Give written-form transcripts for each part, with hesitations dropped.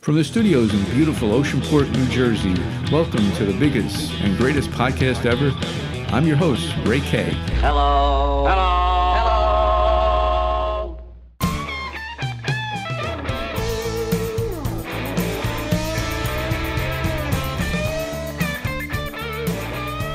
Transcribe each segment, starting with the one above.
From the studios in beautiful Oceanport, New Jersey, welcome to the biggest and greatest podcast ever. I'm your host, Ray K. Hello. Hello.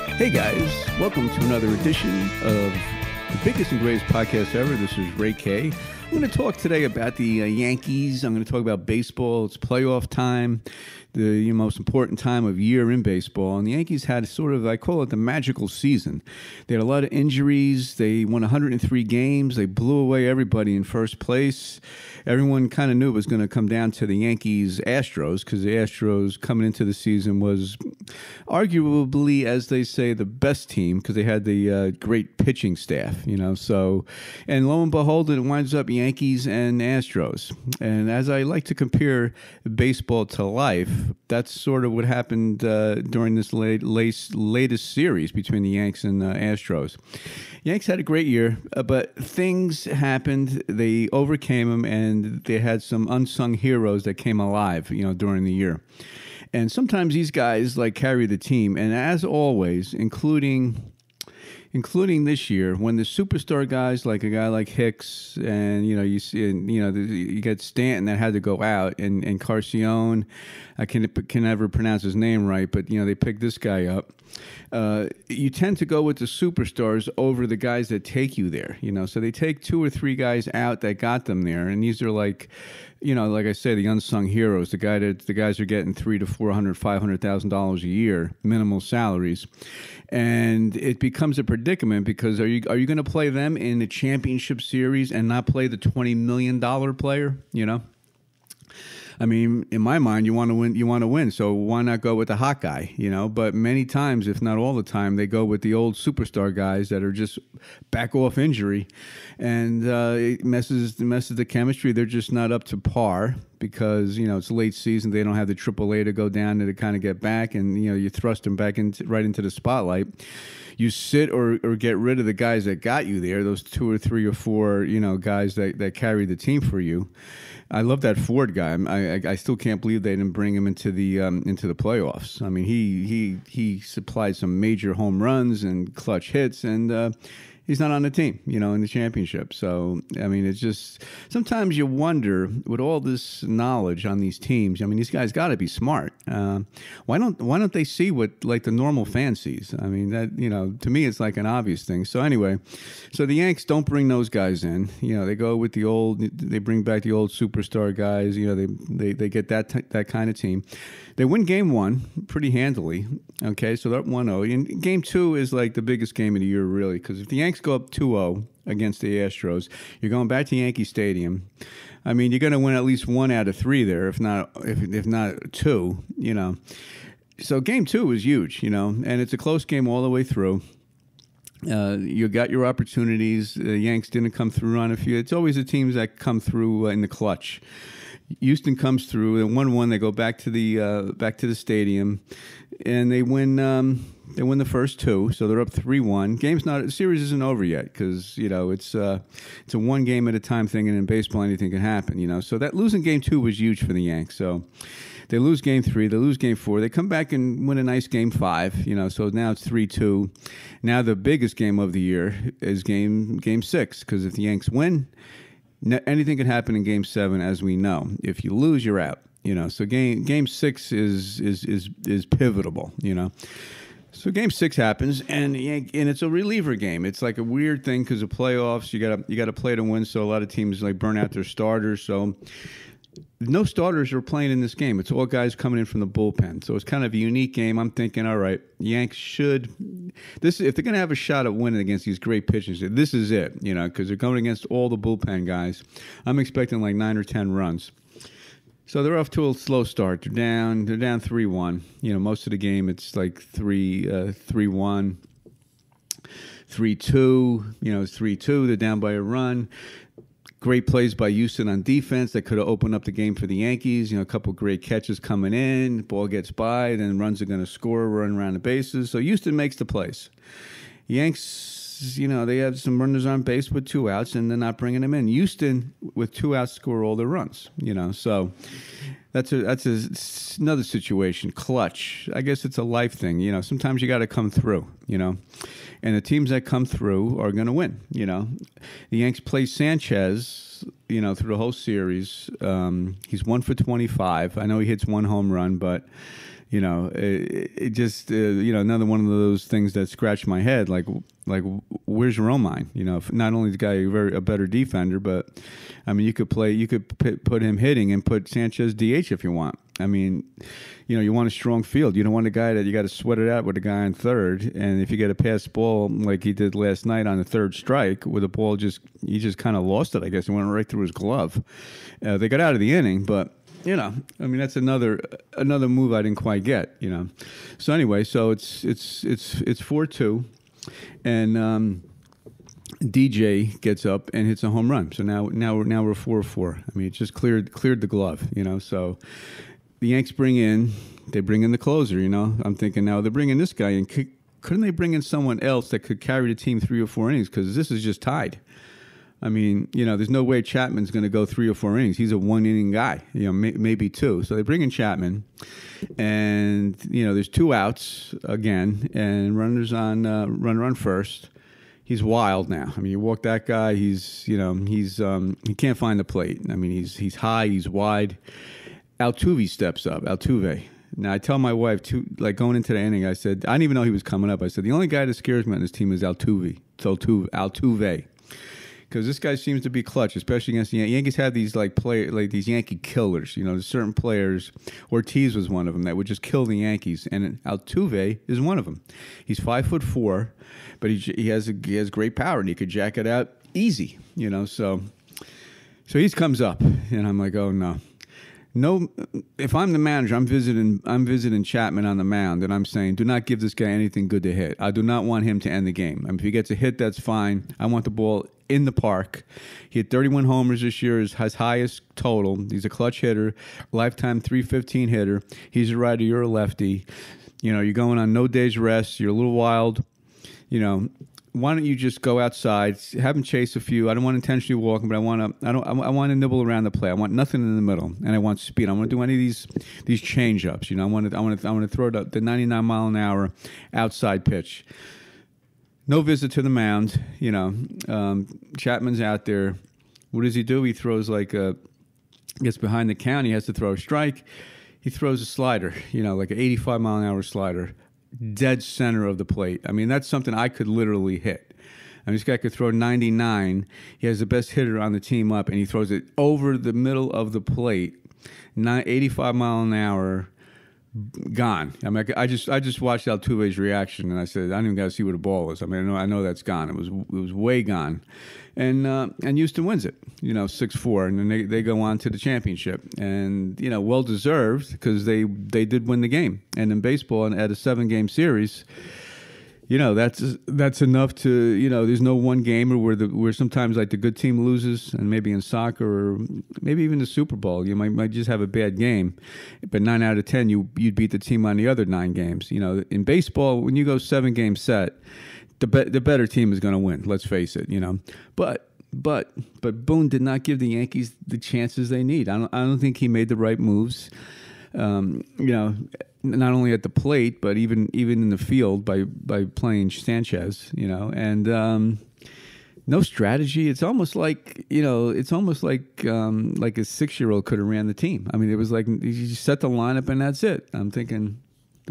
Hello. Hey guys, welcome to another edition of the biggest and greatest podcast ever. This is Ray K. I'm going to talk today about the Yankees. I'm going to talk about baseball. It's playoff time, the most important time of year in baseball. And the Yankees had sort of, I call it the magical season. They had a lot of injuries. They won 103 games. They blew away everybody in first place. Everyone kind of knew it was going to come down to the Yankees Astros, because the Astros coming into the season was arguably, as they say, the best team, because they had the great pitching staff, So, and lo and behold, it winds up Yankees and Astros. And as I like to compare baseball to life, that's sort of what happened during this latest series between the Yanks and Astros. Yanks had a great year, but things happened. They overcame them, and they had some unsung heroes that came alive, during the year. And sometimes these guys carry the team. And as always, including this year, when the superstar guys, like a guy like Hicks, and you see, you get Stanton that had to go out, and Carcione, I can never pronounce his name right, but they picked this guy up. You tend to go with the superstars over the guys that take you there. So they take two or three guys out that got them there, and these are like I say, the unsung heroes. The guys are getting $300,000 to $400,000, $500,000 a year, minimal salaries. And it becomes a predicament, because are you going to play them in the championship series and not play the $20 million player? I mean, in my mind, you want to win. So why not go with the hot guy? But many times, if not all the time, they go with the old superstar guys that are just back off injury, and it messes the chemistry. They're just not up to par, because it's late season. They don't have the AAA to go down to kind of get back, and you thrust them back right into the spotlight. You sit or get rid of the guys that got you there, those two or three or four guys that carry the team for you. I love that Ford guy. I still can't believe they didn't bring him into the playoffs. I mean, he supplied some major home runs and clutch hits, and he's not on the team, in the championship. So, I mean, it's just, sometimes you wonder, with all this knowledge on these teams, I mean, these guys got to be smart. Why don't they see what the normal fan sees? I mean, that, to me, it's like an obvious thing. So anyway, the Yanks don't bring those guys in. They go with they bring back the old superstar guys. They get that kind of team. They win game one pretty handily. Okay, so they're up 1-0. And game two is like the biggest game of the year, really, because if the Yanks go up 2-0 against the Astros, you're going back to Yankee Stadium. I mean, you're going to win at least 1 out of 3 there, if not 2. So game two is huge, and it's a close game all the way through. You got your opportunities. The Yanks didn't come through on a few. It's always the teams that come through in the clutch. Houston comes through, and 1-1. They go back to the stadium, and they win. They win the first 2, so they're up 3-1. The series isn't over yet, because it's a one game at a time thing, and in baseball anything can happen. So that losing game 2 was huge for the Yanks. So they lose game 3, they lose game 4, they come back and win a nice game 5. So now it's 3-2. Now the biggest game of the year is game 6, because if the Yanks win, anything can happen in game 7, as we know. If you lose, you're out. So game 6 is pivotal. So game 6 happens, and it's a reliever game. It's like a weird thing, because of playoffs, you got to play to win. So a lot of teams burn out their starters. So no starters are playing in this game. It's all guys coming in from the bullpen. So it's kind of a unique game. I'm thinking, all right, Yanks if they're going to have a shot at winning against these great pitchers, this is it, because they're going against all the bullpen guys. I'm expecting 9 or 10 runs. So they're off to a slow start. They're down 3-1. Most of the game it's 3-1, 3-2. It's 3-2. They're down by a run. Great plays by Houston on defense that could have opened up the game for the Yankees. A couple great catches coming in. Ball gets by, then runs are going to score, run around the bases. So Houston makes the plays. Yanks they have some runners on base with 2 outs, and they're not bringing them in. Houston with 2 outs score all their runs. So that's another situation. Clutch. I guess it's a life thing. Sometimes you got to come through. And the teams that come through are going to win. The Yanks play Sanchez. Through the whole series, he's 1 for 25. I know he hits 1 home run, but. It just another one of those things that scratch my head. Like where's Romine? Not only the guy a better defender, but I mean you could put him hitting and put Sanchez DH if you want. I mean, you want a strong field. You don't want a guy that you got to sweat it out with a guy on third. And if you get a pass ball like he did last night on the third strike, with a ball he just kind of lost it. I guess it went right through his glove. They got out of the inning, but. I mean that's another move I didn't quite get. So anyway, so it's 4-2, and DJ gets up and hits a home run. So now we're 4-4. I mean, it just cleared the glove. So the Yanks bring in the closer. I'm thinking now they're bringing this guy in. Couldn't they bring in someone else that could carry the team 3 or 4 innings? Because this is just tied. I mean, there's no way Chapman's going to go 3 or 4 innings. He's a 1-inning guy, maybe 2. So they bring in Chapman, and there's 2 outs again, and runners on runner on first. He's wild now. I mean, you walk that guy, he can't find the plate. I mean, he's high, he's wide. Altuve steps up. Altuve. Now I tell my wife going into the inning, I said I didn't even know he was coming up. I said the only guy that scares me on this team is Altuve. So Altuve. Because this guy seems to be clutch, especially against the Yankees. Have these these Yankee killers. There's certain players. Ortiz was one of them that would just kill the Yankees, and Altuve is one of them. He's 5'4", but he has great power, and he could jack it out easy. So he comes up, and I'm like, oh no. No, if I'm the manager, I'm visiting Chapman on the mound, and I'm saying, do not give this guy anything good to hit. I do not want him to end the game. I mean, if he gets a hit, that's fine. I want the ball in the park. He had 31 homers this year, his highest total. He's a clutch hitter, lifetime 315 hitter. He's a righty, you're a lefty. You're going on no days rest. You're a little wild. Why don't you just go outside, have him chase a few? I don't want intentionally walking, but I want to nibble around the play. I want nothing in the middle, and I want speed. I want to do any of these change ups. I want to throw the 99 mile an hour outside pitch. No visit to the mound. Chapman's out there. What does he do? He throws gets behind the count. He has to throw a strike. He throws a slider. Like an 85 mile an hour slider. Dead center of the plate. I mean, that's something I could literally hit. I mean, this guy could throw 99. He has the best hitter on the team up, and he throws it over the middle of the plate. 85 mile an hour, gone. I mean, I just watched Altuve's reaction, and I said, I don't even got to see where the ball is. I mean, I know that's gone. It was way gone, and Houston wins it. 6-4, and then they go on to the championship, and well deserved because they did win the game. And in baseball, and at a 7-game series, that's enough to there's no one game where sometimes like the good team loses, and maybe in soccer or maybe even the Super Bowl you might just have a bad game, but 9 out of 10 you'd beat the team on the other 9 games. In baseball, when you go 7-game set, the better team is going to win. Let's face it. But Boone did not give the Yankees the chances they need. I don't think he made the right moves. Not only at the plate, but even in the field by playing Sanchez, and no strategy. It's almost like a 6-year-old could have ran the team. I mean, it was like you just set the lineup and that's it. I'm thinking,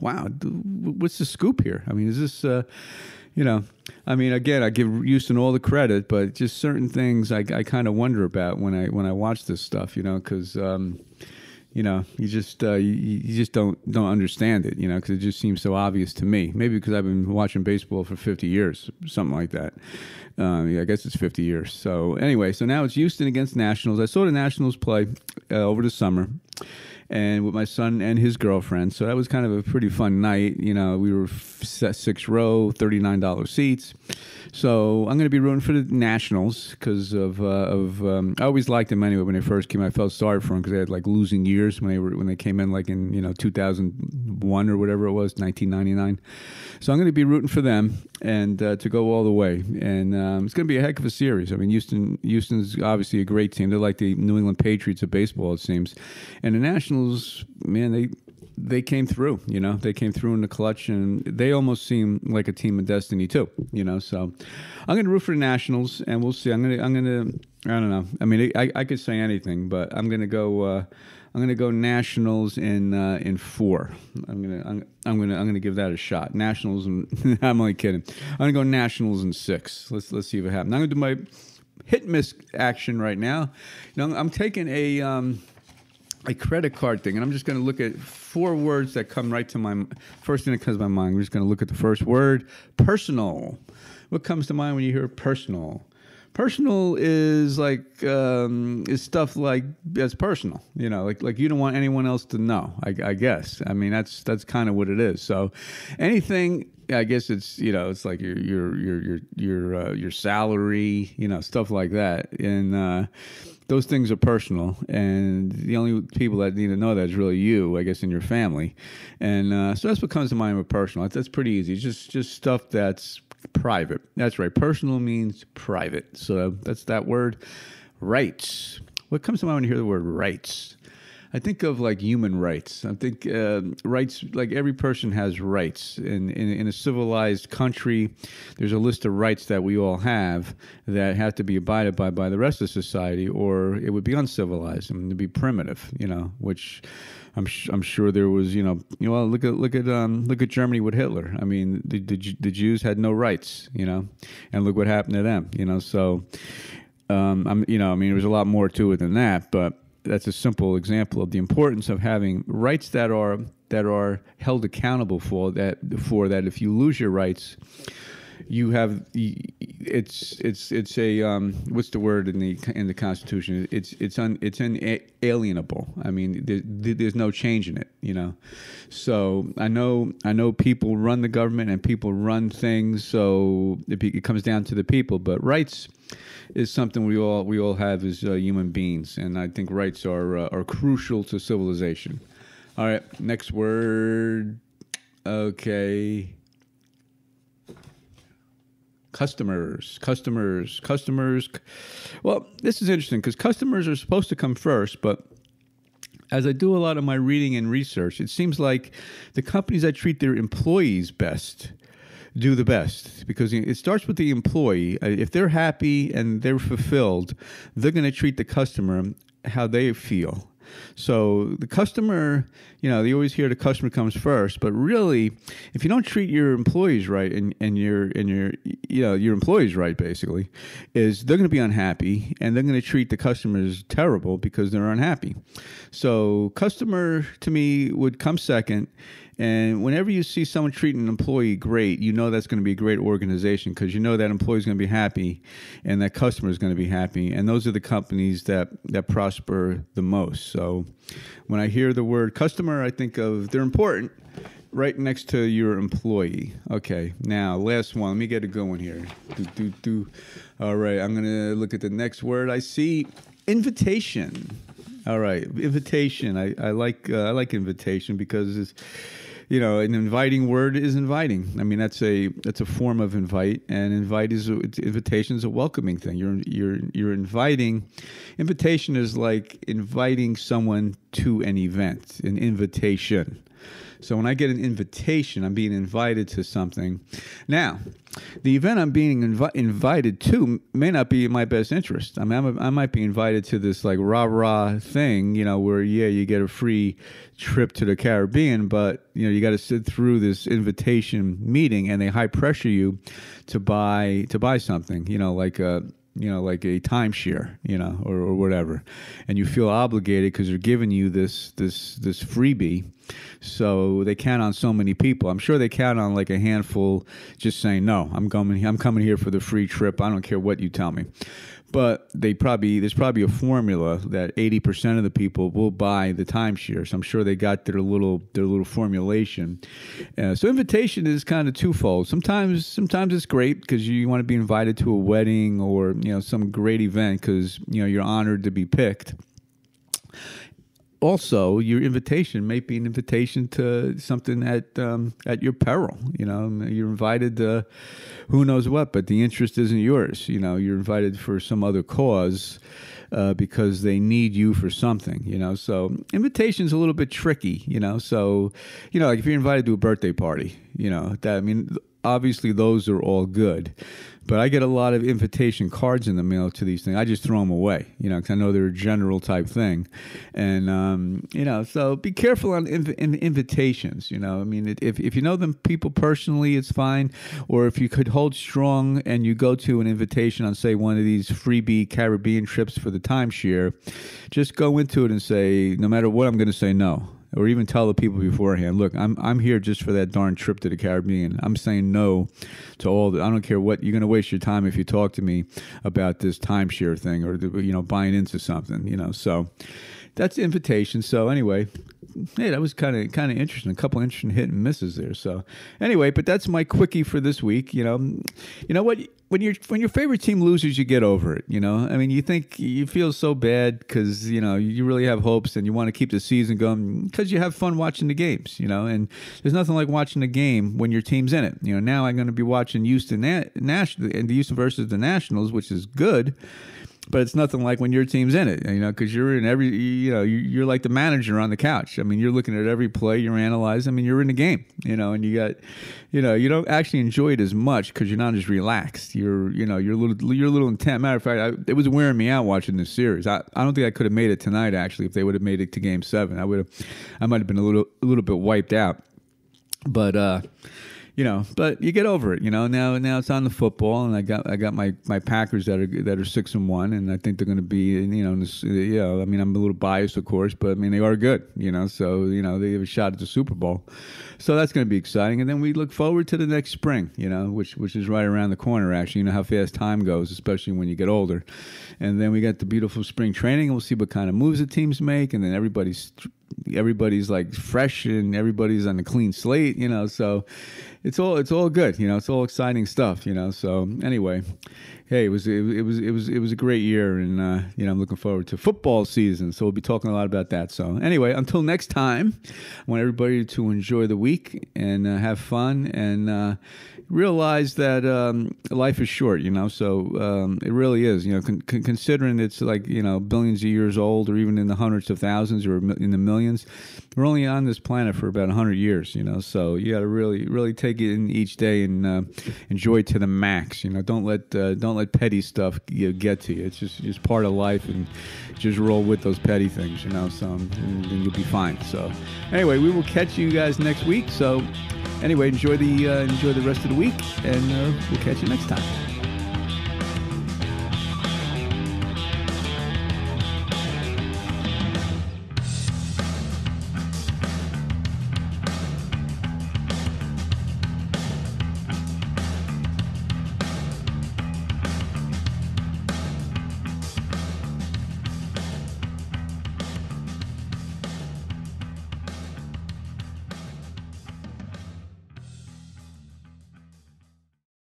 wow, what's the scoop here? I mean, is this, I mean, again, I give Houston all the credit, but just certain things I kind of wonder about when I watch this stuff, because. You just don't understand it, because it just seems so obvious to me. Maybe because I've been watching baseball for 50 years, something like that. I guess it's 50 years. So anyway, so now it's Houston against Nationals. I saw the Nationals play over the summer, and with my son and his girlfriend. So that was kind of a pretty fun night. We were 6th row, $39 seats. So I'm going to be rooting for the Nationals because I always liked them anyway when they first came out. I felt sorry for them because they had losing years when they came in in 2001, 1 or whatever it was, 1999. So I'm going to be rooting for them and to go all the way. And it's going to be a heck of a series. I mean, Houston's obviously a great team. They're like the New England Patriots of baseball, it seems. And the Nationals, man, they came through, they came through in the clutch, and they almost seem like a team of destiny too, so I'm going to root for the Nationals, and we'll see. I don't know. I mean, I could say anything, but I'm going to go Nationals in 4. I'm going to give that a shot. Nationals, and I'm only kidding. I'm going to go Nationals in 6. Let's see if it happens. I'm going to do my hit miss action right now. I'm taking a credit card thing, and I'm just going to look at 4 words that come right to my first thing that comes to my mind. We're just going to look at the first word, personal. What comes to mind when you hear personal? Personal is like is stuff like that's personal, like you don't want anyone else to know. I guess. I mean that's kind of what it is. So anything. I guess it's it's like your salary, stuff like that, and those things are personal, and the only people that need to know that is really you, I guess, in your family, and so that's what comes to mind with personal. That's pretty easy. It's just stuff that's private. That's right. Personal means private. So that's that word. Rights. What comes to mind when you hear the word rights? I think of like human rights. I think rights, like every person has rights. In a civilized country, there's a list of rights that we all have that have to be abided by the rest of society, or it would be uncivilized and to be primitive. Which I'm sure there was. Look at Germany with Hitler. I mean, the Jews had no rights. And look what happened to them. So I mean, there was a lot more to it than that, but that's a simple example of the importance of having rights that are held accountable for that if you lose your rights, you have it's a what's the word in the Constitution? It's inalienable. I mean, there's no change in it. So I know people run the government and people run things, so it comes down to the people. But rights is something we all have as human beings, and I think rights are crucial to civilization. All right, next word. Okay. Customers. Well, this is interesting because customers are supposed to come first, but as I do a lot of my reading and research, it seems like the companies that treat their employees best do the best, because it starts with the employee. If they're happy and they're fulfilled, they're going to treat the customer how they feel. So the customer, they always hear the customer comes first, but really, if you don't treat your employees right and your employees right, basically, is they're going to be unhappy and they're going to treat the customers terrible because they're unhappy. So customer to me would come second. And whenever you see someone treating an employee great, that's going to be a great organization, because that employee is going to be happy and that customer is going to be happy. And those are the companies that prosper the most. So when I hear the word customer, I think of they're important right next to your employee. Okay, now last one. Let me get a good one here. All right, I'm going to look at the next word. I see invitation. All right, invitation. I like invitation because it's, an inviting word is inviting. I mean, that's a form of invite, and invitation is a welcoming thing. You're inviting. Invitation is like inviting someone to an event, an invitation. So when I get an invitation, I'm being invited to something. Now, the event I'm being invited to may not be in my best interest. I mean, I might be invited to this like rah-rah thing, where, you get a free trip to the Caribbean, but, you got to sit through this invitation meeting, and they high pressure you to buy something, like a timeshare, or whatever, and you feel obligated because they're giving you this freebie. So they count on so many people. I'm sure they count on like a handful just saying, no, I'm coming here for the free trip. I don't care what you tell me. But there's probably a formula that 80% of the people will buy the timeshare. So I'm sure they got their little formulation. So invitation is kind of twofold. Sometimes it's great because you want to be invited to a wedding or some great event because you're honored to be picked. also, your invitation may be an invitation to something at your peril. You're invited to who knows what, but the interest isn't yours. You're invited for some other cause because they need you for something. So invitation's a little bit tricky. So like if you're invited to a birthday party, obviously those are all good. But I get a lot of invitation cards in the mail to these things. I just throw them away, because I know they're a general type thing. And, so be careful on invitations, if you know them people personally, it's fine. Or if you could hold strong and you go to an invitation on, say, one of these freebie Caribbean trips for the timeshare, just go into it and say, no matter what, I'm going to say no. Or even tell the people beforehand, look, I'm here just for that darn trip to the Caribbean. I'm saying no to all that. I don't care what, you're going to waste your time if you talk to me about this timeshare thing or, buying into something, So that's the invitation. So anyway, hey, that was kind of interesting. A couple interesting hit and misses there. So anyway, but that's my quickie for this week. You know what? When your favorite team loses, you get over it. You think you feel so bad because you really have hopes and you want to keep the season going because you have fun watching the games. And there's nothing like watching a game when your team's in it. Now I'm going to be watching Houston National and the Houston versus the Nationals, which is good. But it's nothing like when your team's in it, because you're in every, you're like the manager on the couch. You're looking at every play, you're analyzing. You're in the game, and you got, you don't actually enjoy it as much because you're not as relaxed. You're a little intense. Matter of fact, it was wearing me out watching this series. I don't think I could have made it tonight. Actually, if they would have made it to Game 7, I might have been a little bit wiped out. But but you get over it. Now it's on the football, and I got my Packers that are 6-1, and I think they're going to be, I'm a little biased, of course, but they are good. So they have a shot at the Super Bowl, so that's going to be exciting. And then we look forward to the next spring, which is right around the corner. Actually, how fast time goes, especially when you get older. And then we got the beautiful spring training, and we'll see what kind of moves the teams make, and then everybody's like fresh and everybody's on a clean slate, so it's all good, it's all exciting stuff, so anyway, hey, it was a great year, and I'm looking forward to football season, so we'll be talking a lot about that. So anyway, until next time, I want everybody to enjoy the week and have fun and realize that life is short, so it really is, considering it's like, billions of years old, or even in the hundreds of thousands or in the millions. We're only on this planet for about 100 years, so you got to really take it in each day and enjoy it to the max. Don't let petty stuff get to you. It's just part of life, and just roll with those petty things, so and you'll be fine. So anyway, we will catch you guys next week. So anyway, enjoy the rest of the week, and we'll catch you next time.